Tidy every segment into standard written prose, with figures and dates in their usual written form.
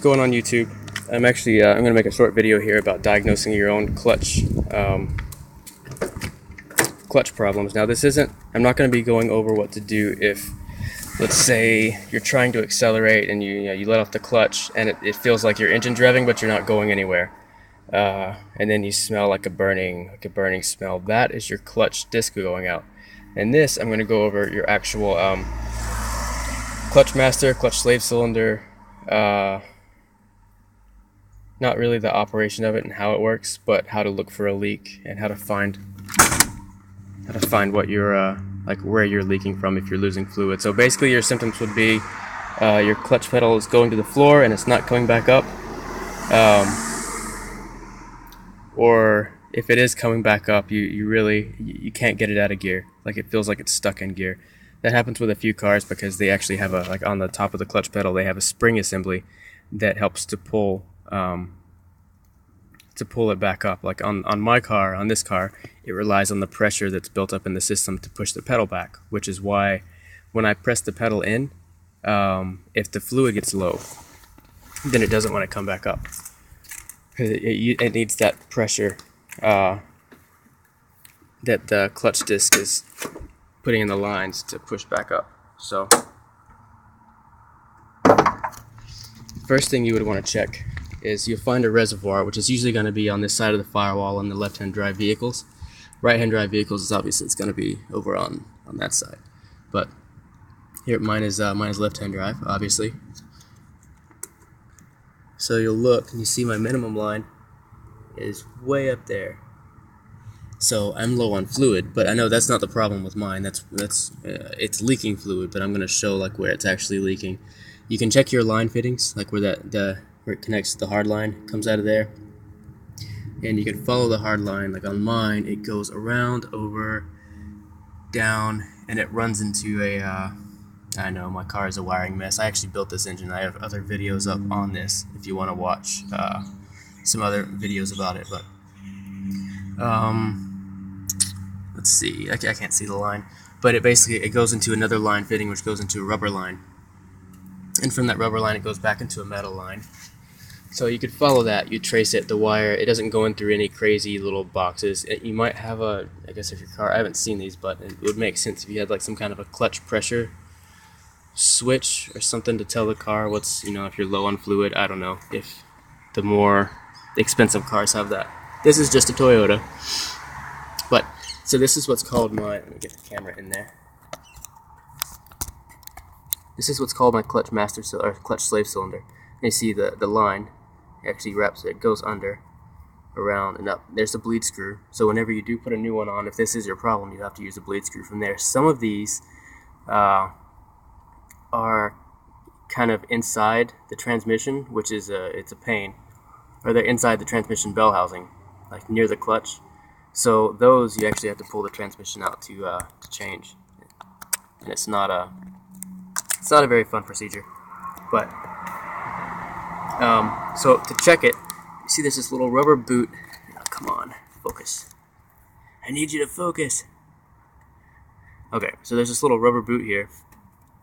going on YouTube. I'm actually I'm going to make a short video here about diagnosing your own clutch problems. Now I'm not going to be going over what to do if, let's say, you're trying to accelerate and you let off the clutch and it feels like your engine's revving but you're not going anywhere, and then you smell like a burning smell. That is your clutch disc going out. And this, I'm going to go over your actual clutch master, clutch slave cylinder, not really the operation of it and how it works, but how to look for a leak and how to find what you're like where you're leaking from if you're losing fluid. So basically your symptoms would be your clutch pedal is going to the floor and it's not coming back up, or if it is coming back up, you can't get it out of gear. Like it feels like it's stuck in gear. That happens with a few cars because they actually have like on the top of the clutch pedal they have a spring assembly that helps to pull it back up. Like on this car, it relies on the pressure that's built up in the system to push the pedal back, which is why when I press the pedal in, if the fluid gets low, then it doesn't want to come back up because it needs that pressure that the clutch disc is putting in the lines to push back up. So first thing you would want to check is you'll find a reservoir, which is usually going to be on this side of the firewall on the left-hand drive vehicles. Right-hand drive vehicles is obviously it's going to be over on that side, but here mine is left-hand drive, obviously. So you'll look and you see my minimum line is way up there. So I'm low on fluid, but I know that's not the problem with mine. It's leaking fluid, but I'm going to show like where it's actually leaking. You can check your line fittings, like where where it connects to the hard line comes out of there, and you can follow the hard line. Like on mine, it goes around, over, down, and it runs into a I know my car is a wiring mess. I actually built this engine. I have other videos up on this if you want to watch some other videos about it, but let's see, I can't see the line, but it goes into another line fitting, which goes into a rubber line, and from that rubber line it goes back into a metal line. So you could follow that, you trace it, the wire, it doesn't go in through any crazy little boxes. You might have I guess if your car, I haven't seen these, but it would make sense if you had like some kind of a clutch pressure switch or something to tell the car what's, if you're low on fluid. I don't know if the more expensive cars have that. This is just a Toyota. But, so this is what's called let me get the camera in there. This is what's called my clutch master or clutch slave cylinder. And you see the line actually wraps, it goes under, around, and up. There's the bleed screw. So whenever you do put a new one on, if this is your problem, you have to use a bleed screw from there. Some of these are kind of inside the transmission, which is it's a pain. Or they're inside the transmission bell housing, like near the clutch. So those you actually have to pull the transmission out to change, and it's not a very fun procedure. But so to check it, you see there's this little rubber boot. Oh, come on, focus. I need you to focus. Okay, so there's this little rubber boot here.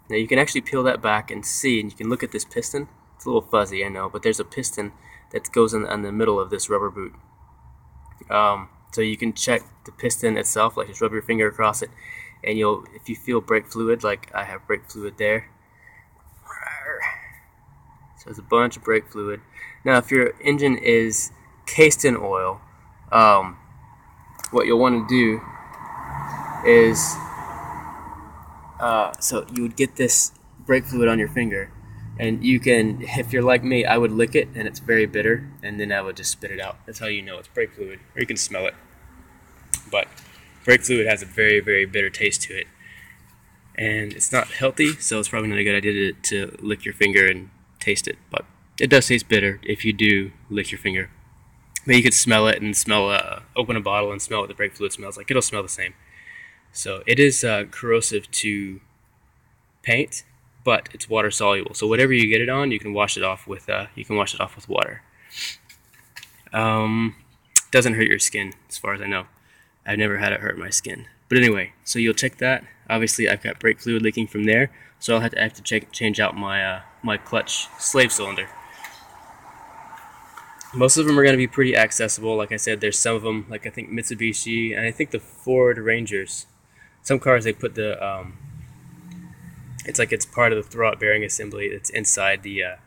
Now you can actually peel that back and see, and you can look at this piston. It's a little fuzzy, I know, but there's a piston that goes in the middle of this rubber boot. So you can check the piston itself, like just rub your finger across it, and if you feel brake fluid, like I have brake fluid there. So there's a bunch of brake fluid. Now if your engine is cased in oil, what you'll want to do is, so you would get this brake fluid on your finger, and you can, if you're like me, I would lick it and it's very bitter, and then I would just spit it out. That's how you know it's brake fluid, or you can smell it. But brake fluid has a very, very bitter taste to it, and it's not healthy, so it's probably not a good idea to lick your finger and taste it. But it does taste bitter if you do lick your finger. But you could smell it and open a bottle and smell what the brake fluid smells like. It'll smell the same. So it is corrosive to paint, but it's water soluble. So whatever you get it on, you can wash it off with water. Doesn't hurt your skin, as far as I know. I've never had it hurt my skin. But anyway, so you'll check that. Obviously, I've got brake fluid leaking from there, so I have to change out my my clutch slave cylinder. Most of them are going to be pretty accessible. Like I said, there's some of them, like I think Mitsubishi, and I think the Ford Rangers. Some cars they put the it's like it's part of the throwout bearing assembly. It's inside the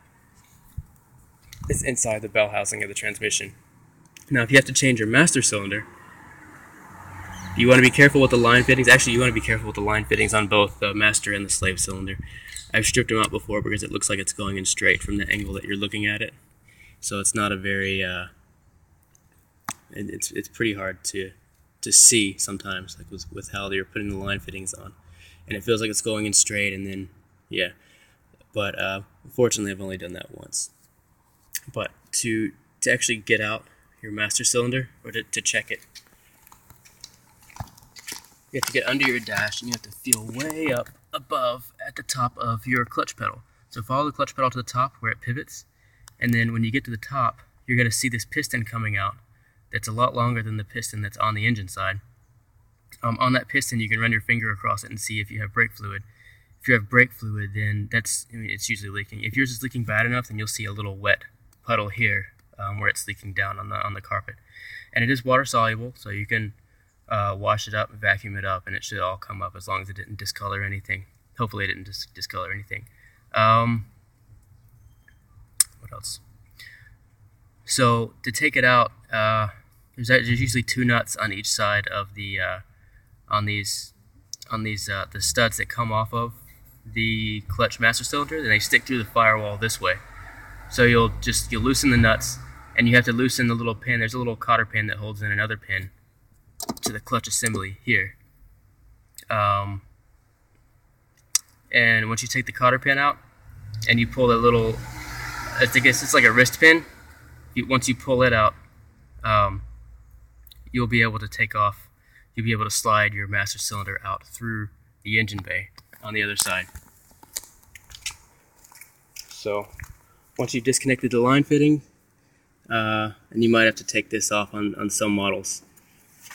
bell housing of the transmission. Now, if you have to change your master cylinder, you want to be careful with the line fittings. Actually, you want to be careful with the line fittings on both the master and the slave cylinder. I've stripped them out before because it looks like it's going in straight from the angle that you're looking at it. So it's not a very it's pretty hard to see sometimes, like with how they're putting the line fittings on, and it feels like it's going in straight, and then yeah. But unfortunately, I've only done that once. But to actually get out your master cylinder, or to check it, you have to get under your dash and you have to feel way up above at the top of your clutch pedal. So follow the clutch pedal to the top where it pivots, and then when you get to the top, you're going to see this piston coming out that's a lot longer than the piston that's on the engine side. On that piston, you can run your finger across it and see if you have brake fluid. If you have brake fluid, then it's usually leaking. If yours is leaking bad enough, then you'll see a little wet puddle here where it's leaking down on the carpet. And it is water soluble, so you can wash it up, vacuum it up, and it should all come up as long as it didn't discolor anything. Hopefully it didn't discolor anything. What else? So to take it out, there's usually 2 nuts on each side of the the studs that come off of the clutch master cylinder, and they stick through the firewall this way. So you'll loosen the nuts, and you have to loosen the little pin. There's a little cotter pin that holds in another pin to the clutch assembly here. And once you take the cotter pin out and you pull that little, I guess it's like a wrist pin. Once you pull it out, you'll be able to you'll be able to slide your master cylinder out through the engine bay on the other side. So once you've disconnected the line fitting, and you might have to take this off on some models,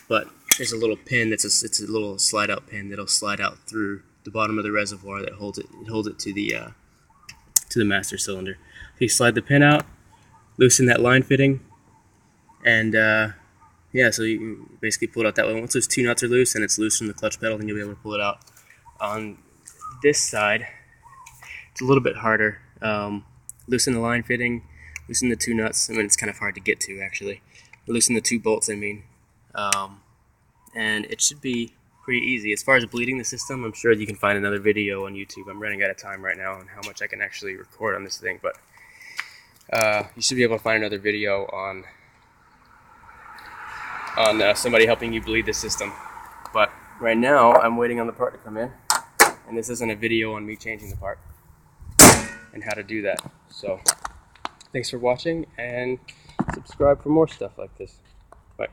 but there's a little pin it's a little slide out pin that'll slide out through the bottom of the reservoir that holds it to the master cylinder. So you slide the pin out, loosen that line fitting, and yeah, so you can basically pull it out that way. Once those 2 nuts are loose and it's loose from the clutch pedal, then you'll be able to pull it out. On this side, it's a little bit harder. Loosen the line fitting, loosen the 2 nuts. I mean, it's kind of hard to get to, actually. Loosen the 2 bolts, I mean. And it should be pretty easy. As far as bleeding the system, I'm sure you can find another video on YouTube. I'm running out of time right now on how much I can actually record on this thing, but you should be able to find another video on somebody helping you bleed the system. But right now, I'm waiting on the part to come in, and this isn't a video on me changing the part and how to do that. So thanks for watching, and subscribe for more stuff like this. Bye.